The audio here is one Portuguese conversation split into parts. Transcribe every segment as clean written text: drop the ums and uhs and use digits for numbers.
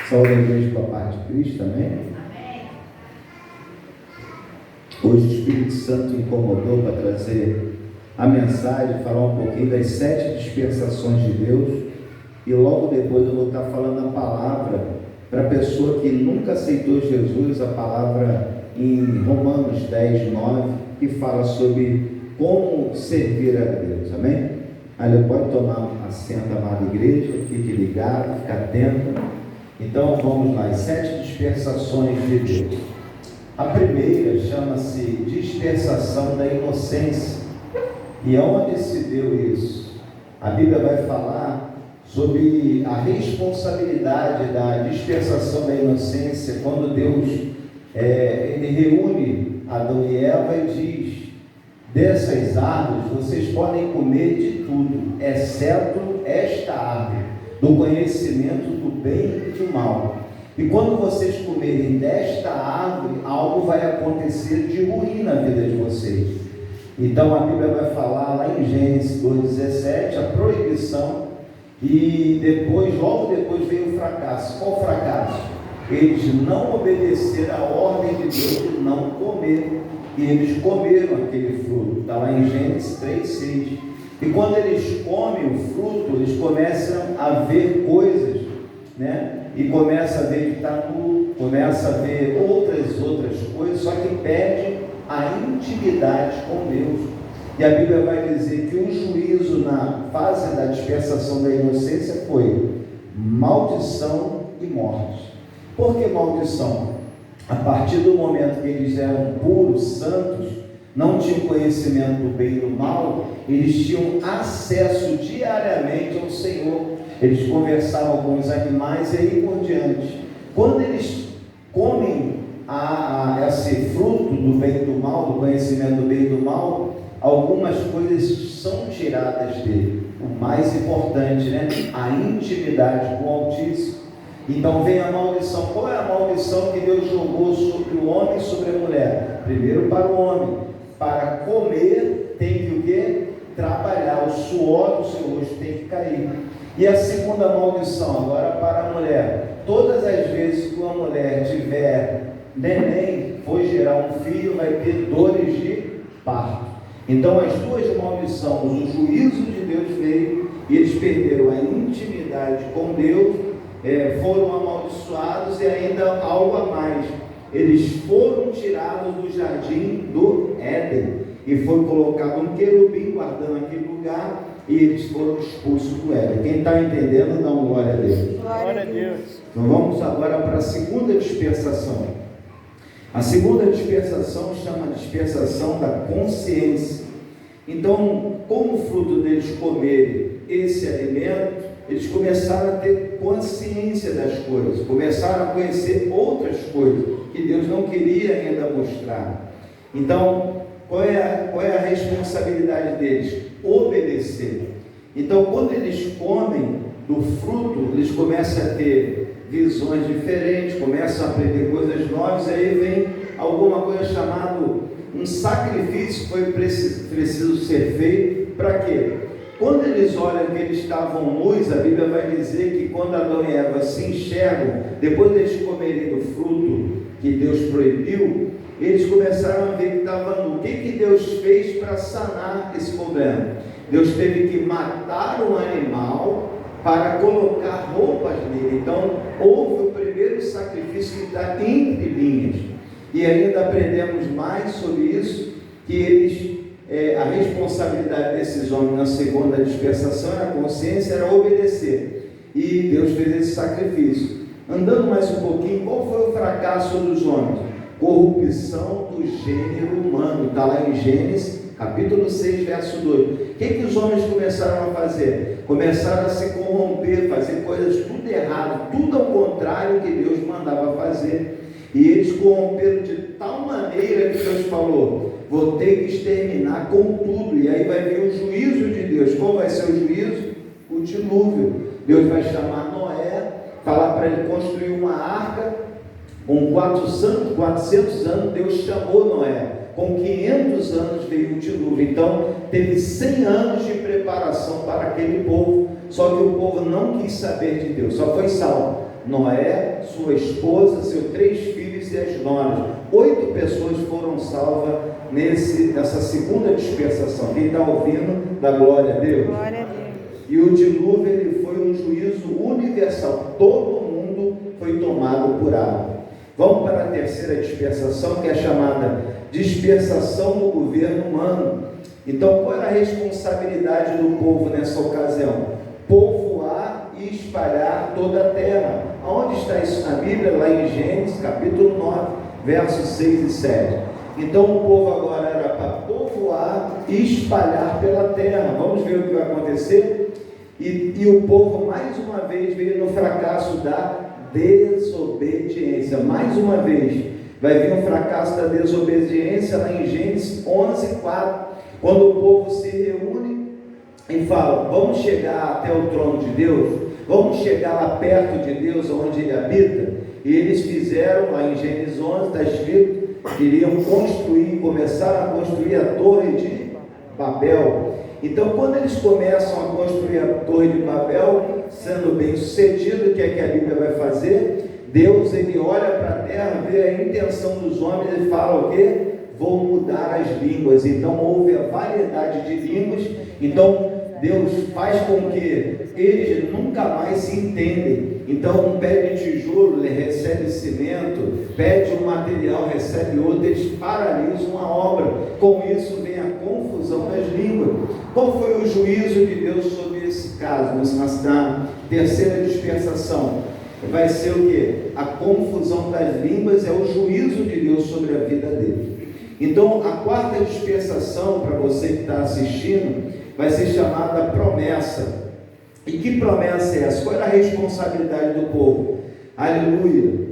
Saúde a igreja com a paz de Cristo, amém? Hoje o Espírito Santo incomodou para trazer a mensagem, falar um pouquinho das 7 dispensações de Deus, e logo depois eu vou estar falando a palavra para a pessoa que nunca aceitou Jesus, a palavra em Romanos 10, 9, que fala sobre como servir a Deus, amém? Aí pode tomar assento, amada igreja, fique ligado, fique atento. Então vamos lá, as 7 dispensações de Deus. A primeira chama-se dispensação da inocência. E aonde se deu isso? A Bíblia vai falar sobre a responsabilidade da dispensação da inocência, quando Deus ele reúne Adão e Eva e diz: dessas árvores vocês podem comer de tudo, exceto esta árvore, do conhecimento do bem e do mal. E quando vocês comerem desta árvore, algo vai acontecer de ruim na vida de vocês. Então a Bíblia vai falar lá em Gênesis 2,17, a proibição, e depois, logo depois veio o fracasso. Qual o fracasso? Eles não obedeceram a ordem de Deus de não comer, e eles comeram aquele fruto. Está lá em Gênesis 3,6. E quando eles comem o fruto, eles começam a ver coisas, né? E começa a ver que está nu, começa a ver outras coisas, só que perde a intimidade com Deus. E a Bíblia vai dizer que o juízo na fase da dispensação da inocência foi maldição e morte. Por que maldição? A partir do momento que eles eram puros, santos, não tinham conhecimento do bem e do mal, eles tinham acesso diariamente ao Senhor. Eles conversavam com os animais e aí por diante. Quando eles comem esse fruto do bem e do mal, do conhecimento do bem e do mal, algumas coisas são tiradas dele. O mais importante, né? A intimidade com o Altíssimo. Então vem a maldição. Qual é a maldição que Deus jogou sobre o homem e sobre a mulher? Primeiro para o homem. Para comer tem que o quê? Trabalhar. O suor do seu rosto tem que cair. E a segunda maldição agora para a mulher. Todas as vezes que uma mulher tiver neném, for gerar um filho, vai ter dores de parto. Então as duas maldições, o juízo de Deus veio e eles perderam a intimidade com Deus, foram amaldiçoados e ainda algo a mais. Eles foram tirados do jardim do Éden e foi colocado um querubim guardando aquele lugar e eles foram expulsos do Éden. Quem está entendendo, dá uma glória a Deus. Glória a Deus. Então vamos agora para a segunda dispensação. A segunda dispensação chama dispensação da consciência. Então, como fruto deles comerem esse alimento, eles começaram a ter consciência das coisas, começaram a conhecer outras coisas que Deus não queria ainda mostrar. Então, qual é a responsabilidade deles? Obedecer. Então, quando eles comem do fruto, eles começam a ter visões diferentes, começam a aprender coisas novas, e aí vem alguma coisa chamada um sacrifício que foi preciso ser feito. Para quê? Quando eles olham que eles estavam nus, a Bíblia vai dizer que quando Adão e Eva se enxergam, depois deles comerem do fruto que Deus proibiu, eles começaram a ver que estava nu. O que Deus fez para sanar esse problema? Deus teve que matar um animal para colocar roupas nele. Então houve o primeiro sacrifício que está entre linhas. E ainda aprendemos mais sobre isso, que eles, a responsabilidade desses homens na segunda dispensação, a consciência, era obedecer. E Deus fez esse sacrifício. Andando mais um pouquinho, qual foi o fracasso dos homens? Corrupção do gênero humano. Está lá em Gênesis, capítulo 6, verso 2. O que os homens começaram a fazer? Começaram a se corromper, fazer coisas tudo errado, tudo ao contrário que Deus mandava fazer. E eles corromperam de tal maneira que Deus falou: vou ter que exterminar com tudo. E aí vai vir o juízo de Deus. Qual vai ser o juízo? O dilúvio. Deus vai chamar Noé, falar para ele construir uma arca. Com 400 anos Deus chamou Noé. Com 500 anos veio o dilúvio. Então teve 100 anos de preparação para aquele povo. Só que o povo não quis saber de Deus, só foi salvo Noé, sua esposa, seus 3 filhos e as noras. 8 pessoas foram salvas nessa segunda dispensação. Quem está ouvindo, dá glória a Deus. Glória a Deus. E o dilúvio ele foi um juízo universal. Todo mundo foi tomado por água. Vamos para a terceira dispensação, que é chamada dispensação do governo humano. Então, qual era a responsabilidade do povo nessa ocasião? Povoar e espalhar toda a terra. Aonde está isso na Bíblia? Lá em Gênesis, capítulo 9, versos 6 e 7. Então, o povo agora era para povoar e espalhar pela terra. Vamos ver o que vai acontecer? E o povo, mais uma vez, veio no fracasso da desobediência. Mais uma vez, vai vir um fracasso da desobediência lá em Gênesis 11, 4, quando o povo se reúne e fala: vamos chegar até o trono de Deus, vamos chegar lá perto de Deus, onde Ele habita. E eles fizeram, lá em Gênesis 11, está escrito, queriam começaram a construir a torre de Babel. Então, quando eles começam a construir a torre de Babel, sendo bem sucedido, o que é que a Bíblia vai fazer? Deus, ele olha para a terra, vê a intenção dos homens e fala o quê? Vou mudar as línguas. Então, houve a variedade de línguas. Então, Deus faz com que eles nunca mais se entendem. Então, um pede tijolo, ele recebe cimento, pede um material, recebe outro, eles paralisam a obra. Com isso vem a confusão das línguas. Qual foi o juízo de Deus sobre esse caso? Na terceira dispensação, vai ser o quê? A confusão das línguas é o juízo de Deus sobre a vida dele. Então, a quarta dispensação, para você que está assistindo, vai ser chamada promessa. E que promessa é essa? Qual era a responsabilidade do povo? Aleluia!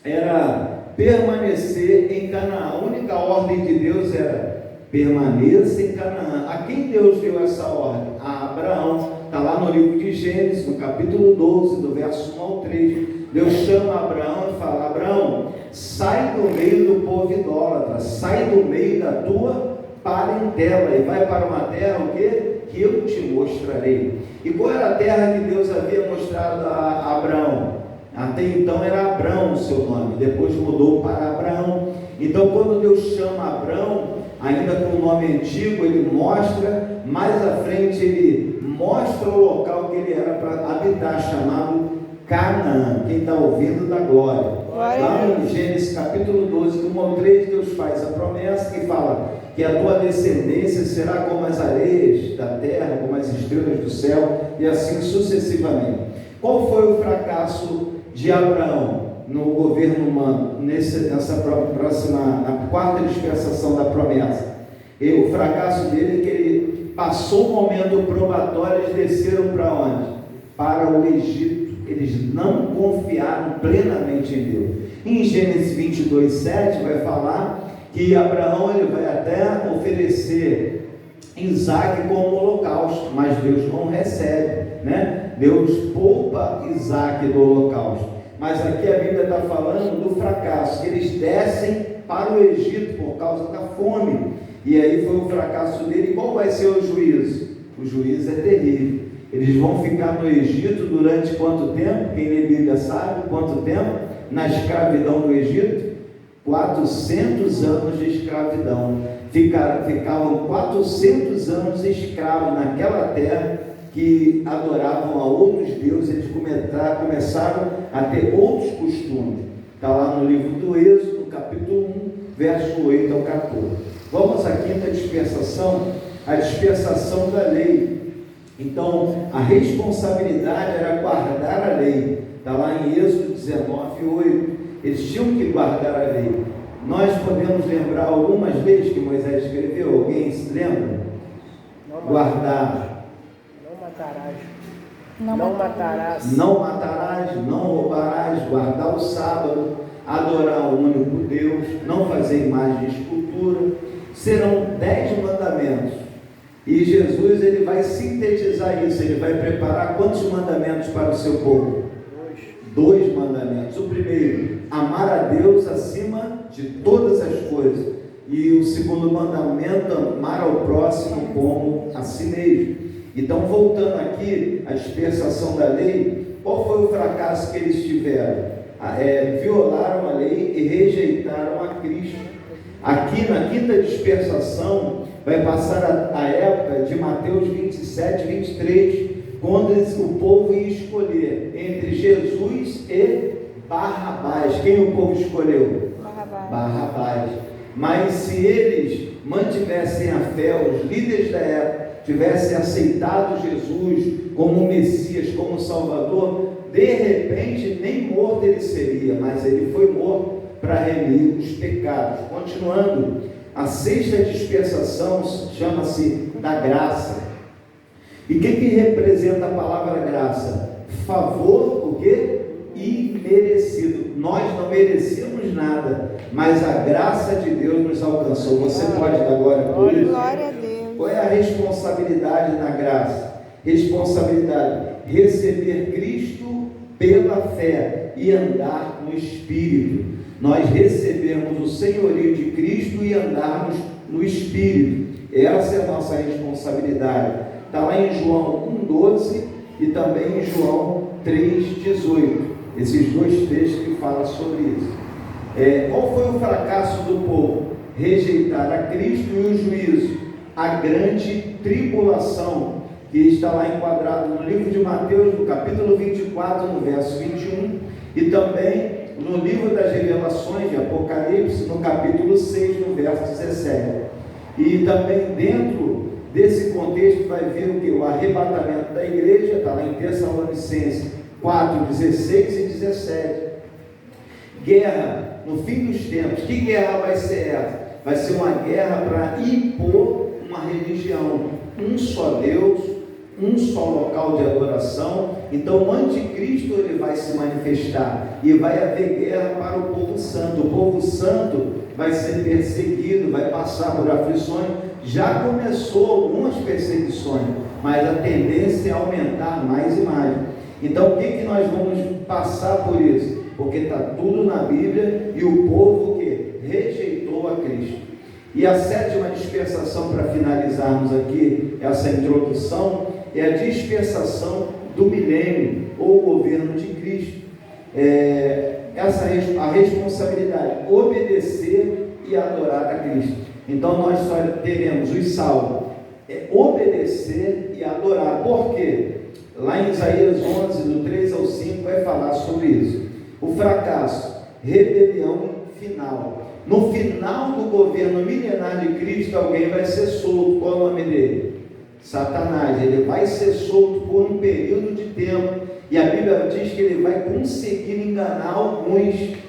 Era permanecer em Canaã. A única ordem de Deus era: permaneça em Canaã. A quem Deus deu essa ordem? A Abraão. Está lá no livro de Gênesis, no capítulo 12, do verso 1 ao 3. Deus chama Abraão e fala: Abraão, sai do meio do povo idólatra, sai do meio da tua parentela e vai para uma terra o quê? Que eu te mostrarei. E qual era a terra que Deus havia mostrado a Abraão? Até então era Abrão o seu nome, depois mudou para Abraão. Então, quando Deus chama Abrão, ainda com o nome antigo, ele mostra, mais à frente ele mostra o local que ele era para habitar, chamado Canaã. Quem está ouvindo, dá glória. Lá em Gênesis capítulo 12, do 1 ao 3, Deus faz a promessa que fala que a tua descendência será como as areias da terra, como as estrelas do céu, e assim sucessivamente. Qual foi o fracasso de Abraão no governo humano, na quarta dispensação da promessa? E o fracasso dele é que ele passou o momento probatório. Eles desceram para onde? Para o Egito. Eles não confiaram plenamente em Deus. Em Gênesis 22, 7 vai falar que Abraão ele vai até oferecer Isaac como holocausto, mas Deus não recebe, né? Deus poupa Isaac do holocausto. Mas aqui a Bíblia está falando do fracasso, que eles descem para o Egito por causa da fome. E aí foi o fracasso dele. Qual vai ser o juízo? O juízo é terrível. Eles vão ficar no Egito durante quanto tempo? Quem lê Bíblia sabe quanto tempo? Na escravidão do Egito? 400 anos de escravidão. Ficavam 400 anos escravos naquela terra que adoravam a outros deuses. Eles começaram a ter outros costumes. Está lá no livro do Êxodo, no capítulo 1, verso 8 ao 14. Vamos à quinta dispensação, a dispensação da lei. Então, a responsabilidade era guardar a lei. Está lá em Êxodo 19, 8. Eles tinham que guardar a lei. Nós podemos lembrar algumas leis que Moisés escreveu. Alguém se lembra? Guardar. Não matarás. Não matarás, não roubarás, guardar o sábado, adorar o único Deus, não fazer imagem de escultura. Serão 10 mandamentos. E Jesus ele vai sintetizar isso. Ele vai preparar quantos mandamentos para o seu povo? 2 mandamentos. O primeiro, amar a Deus acima de todas as coisas. E o segundo mandamento, amar ao próximo como a si mesmo. Então, voltando aqui à dispensação da lei, qual foi o fracasso que eles tiveram? Violaram a lei e rejeitaram a Cristo. Aqui na quinta dispensação vai passar a época de Mateus 27, 23, quando o povo ia escolher entre Jesus e Barrabás. Quem o povo escolheu? Barrabás. Mas se eles mantivessem a fé, os líderes da época tivessem aceitado Jesus como Messias, como Salvador, de repente nem morto ele seria, mas ele foi morto para remir os pecados. Continuando, a sexta dispensação chama-se da graça. E o que representa a palavra graça? Favor, o quê? Imerecido. Nós não merecemos nada, mas a graça de Deus nos alcançou. Você pode dar glória por isso? Glória a Deus. Qual é a responsabilidade na graça? Responsabilidade: receber Cristo pela fé e andar no Espírito. Nós recebemos o senhorio de Cristo e andarmos no Espírito. Essa é a nossa responsabilidade. Está lá em João 1,12 e também em João 3,18. Esses dois textos que falam sobre isso. Qual foi o fracasso do povo? Rejeitar a Cristo e o juízo. A grande tribulação, que está lá enquadrado no livro de Mateus, no capítulo 24, no verso 21, e também no livro das Revelações de Apocalipse, no capítulo 6, no verso 17. E também dentro desse contexto vai vir o que? O arrebatamento da igreja, está lá em Tessalonicenses 4, 16 e 17. Guerra no fim dos tempos. Que guerra vai ser essa? Vai ser uma guerra para impor uma religião, um só Deus, um só local de adoração. Então o anticristo ele vai se manifestar e vai haver guerra para o povo santo. O povo santo vai ser perseguido, vai passar por aflições. Já começou algumas perseguições, mas a tendência é aumentar mais e mais. Então o que nós vamos passar por isso? Porque está tudo na Bíblia e o povo que rejeitou a Cristo. E a sétima dispensação, para finalizarmos aqui essa introdução, é a dispensação do milênio, ou o governo de Cristo. A responsabilidade, obedecer e adorar a Cristo. Então nós só teremos os salvos, obedecer e adorar. Por quê? Lá em Isaías 11, do 3 ao 5, vai falar sobre isso. O fracasso, rebelião final. No final do governo milenar de Cristo, alguém vai ser solto. Qual é o nome dele? Satanás. Ele vai ser solto por um período de tempo. E a Bíblia diz que ele vai conseguir enganar alguns,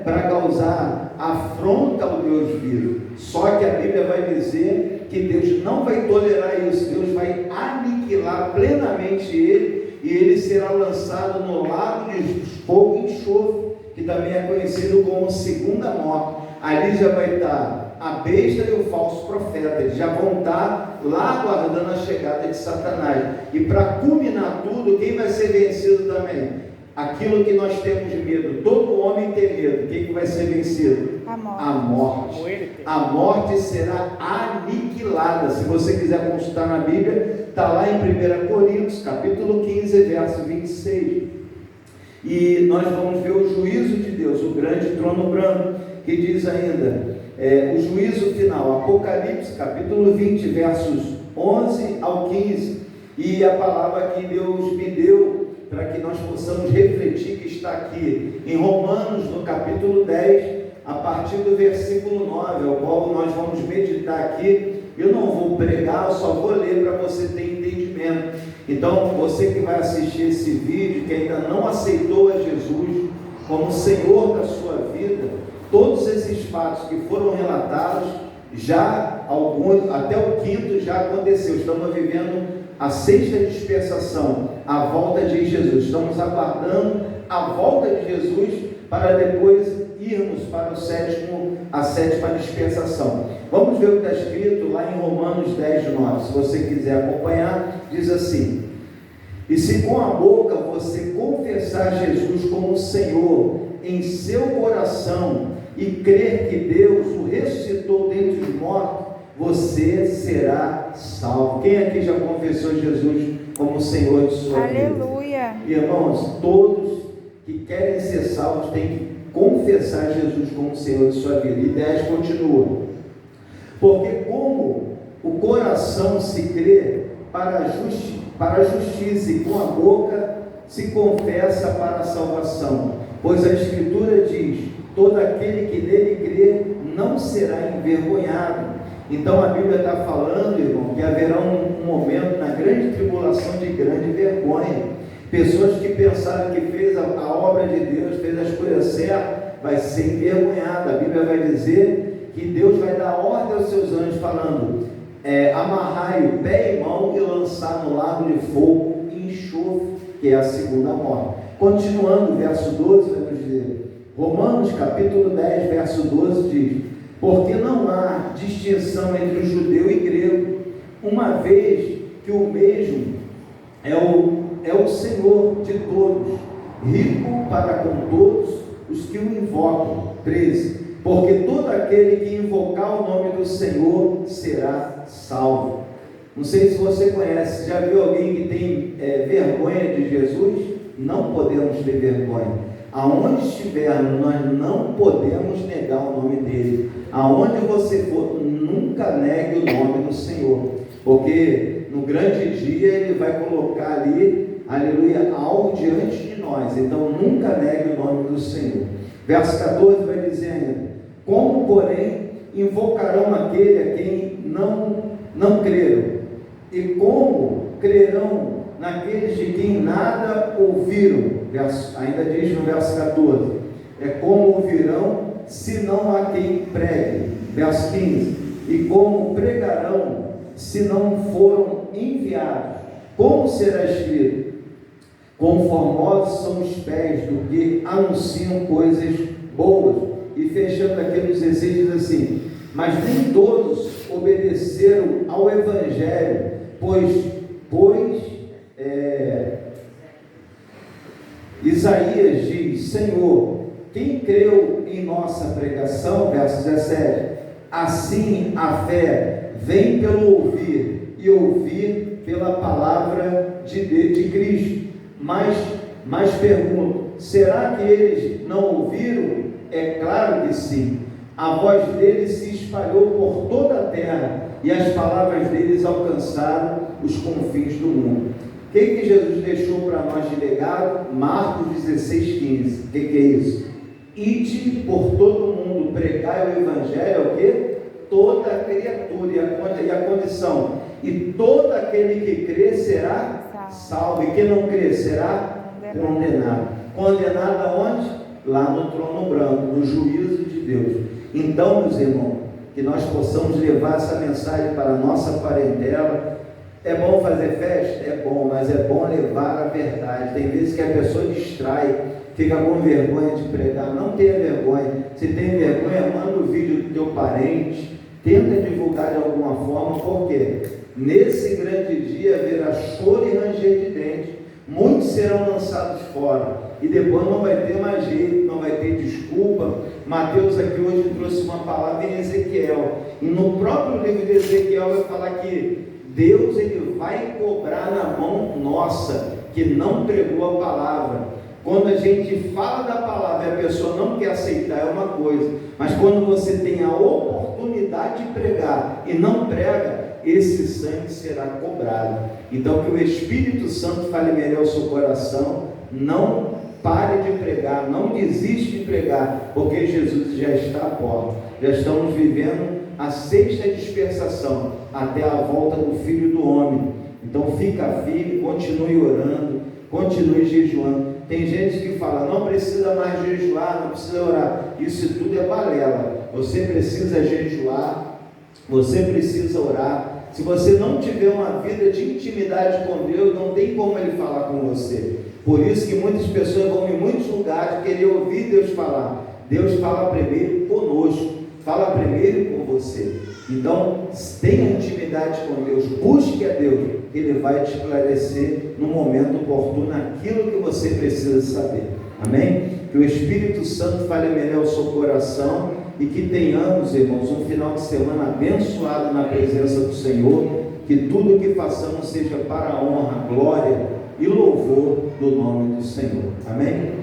para causar afronta ao Deus vivo. Só que a Bíblia vai dizer que Deus não vai tolerar isso. Deus vai aniquilar plenamente ele, e ele será lançado no lago de fogo e enxofre, que também é conhecido como segunda morte. Ali já vai estar a besta e o falso profeta. Eles já vão estar lá aguardando a chegada de Satanás. E para culminar tudo, quem vai ser vencido também? Aquilo que nós temos medo. Todo homem tem medo. Quem que vai ser vencido? A morte. A morte. A morte será aniquilada. Se você quiser consultar na Bíblia, está lá em 1 Coríntios, capítulo 15, verso 26. E nós vamos ver o juízo de Deus, o grande trono branco, que diz ainda, o juízo final, Apocalipse, capítulo 20, versos 11 ao 15, e a palavra que Deus me deu, para que nós possamos refletir, que está aqui, em Romanos, no capítulo 10, a partir do versículo 9, ao qual nós vamos meditar aqui. Eu não vou pregar, eu só vou ler para você ter entendimento. Então, você que vai assistir esse vídeo, que ainda não aceitou a Jesus como Senhor da sua vida, todos esses fatos que foram relatados, já até o quinto já aconteceu. Estamos vivendo a sexta dispensação, a volta de Jesus. Estamos aguardando a volta de Jesus para depois irmos para a sétima dispensação. Vamos ver o que está escrito lá em Romanos 10, 9. Se você quiser acompanhar, diz assim: e se com a boca você confessar Jesus como Senhor em seu coração e crer que Deus o ressuscitou dentre os mortos, você será salvo. Quem aqui já confessou Jesus como Senhor de sua vida? Aleluia. Irmãos, todos que querem ser salvos têm que confessar Jesus como Senhor de sua vida. E 10 continua. Porque como o coração se crê para a justiça e com a boca se confessa para a salvação. Pois a Escritura diz: todo aquele que nele crê não será envergonhado. Então a Bíblia está falando, irmão, que haverá um momento na grande tribulação de grande vergonha. Pessoas que pensaram que fez a obra de Deus, fez as coisas certas, vai ser envergonhada. A Bíblia vai dizer que Deus vai dar ordem aos seus anjos, falando: amarrai o pé e mão e lançar no lago de fogo e enxofre, que é a segunda morte. Continuando, verso 12 vai nos dizer, Romanos capítulo 10, verso 12 diz: porque não há distinção entre o judeu e grego, uma vez que o mesmo é o Senhor de todos, rico para com todos os que o invocam. 13. Porque todo aquele que invocar o nome do Senhor será salvo. Não sei se você conhece, já viu alguém que tem vergonha de Jesus? Não podemos ter vergonha. Aonde estivermos, nós não podemos negar o nome dele. Aonde você for, nunca negue o nome do Senhor, porque no grande dia ele vai colocar ali, aleluia, algo diante de nós. Então nunca negue o nome do Senhor. Verso 14 vai dizer ainda: como porém invocarão aquele a quem não creram? E como crerão naqueles de quem nada ouviram? Ainda diz no verso 14: como ouvirão se não há quem pregue? Verso 15: e como pregarão se não foram enviados? Como será escrito: quão formosos são os pés do que anunciam coisas boas? E fechando aqui nos diz assim: mas nem todos obedeceram ao Evangelho, pois Isaías diz: Senhor, quem creu em nossa pregação? Verso 17: assim a fé vem pelo ouvir, e ouvir pela palavra de Cristo. Mas pergunto: será que eles não ouviram? É claro que sim. A voz deles se espalhou por toda a terra, e as palavras deles alcançaram os confins do mundo. O que Jesus deixou para nós de legado? Marcos 16,15. O que é isso? Ide por todo o mundo, pregai o Evangelho ao quê? Toda criatura, e a condição: e todo aquele que crê será salvo, e quem não crê será condenado. Condenado aonde? Lá no trono branco, no juízo de Deus. Então, meus irmãos, que nós possamos levar essa mensagem para a nossa parentela. É bom fazer festa? É bom, mas é bom levar a verdade. Tem vezes que a pessoa distrai, fica com vergonha de pregar. Não tenha vergonha. Se tem vergonha, manda o vídeo do teu parente, tenta divulgar de alguma forma, porque nesse grande dia haverá choro e ranger de dentes. Muitos serão lançados fora, e depois não vai ter mais jeito, não vai ter desculpa. Mateus aqui hoje trouxe uma palavra em Ezequiel, e no próprio livro de Ezequiel vai falar que Deus ele vai cobrar na mão nossa, que não pregou a palavra. Quando a gente fala da palavra e a pessoa não quer aceitar, é uma coisa, mas quando você tem a oportunidade de pregar e não prega, esse sangue será cobrado. Então que o Espírito Santo fale melhor ao seu coração. Não pare de pregar, não desiste de pregar, porque Jesus já está à porta. Já estamos vivendo a 6ª dispensação, até a volta do Filho do Homem. Então fica firme, continue orando, continue jejuando. Tem gente que fala: não precisa mais jejuar, não precisa orar. Isso tudo é balela. Você precisa jejuar, você precisa orar. Se você não tiver uma vida de intimidade com Deus, não tem como Ele falar com você. Por isso que muitas pessoas vão em muitos lugares querer ouvir Deus falar. Deus fala primeiro conosco, fala primeiro com você. Então, tenha intimidade com Deus, busque a Deus, Ele vai te esclarecer no momento oportuno aquilo que você precisa saber. Amém? Que o Espírito Santo fale melhor ao seu coração, e que tenhamos, irmãos, um final de semana abençoado na presença do Senhor. Que tudo o que façamos seja para a honra, glória e louvor do nome do Senhor. Amém?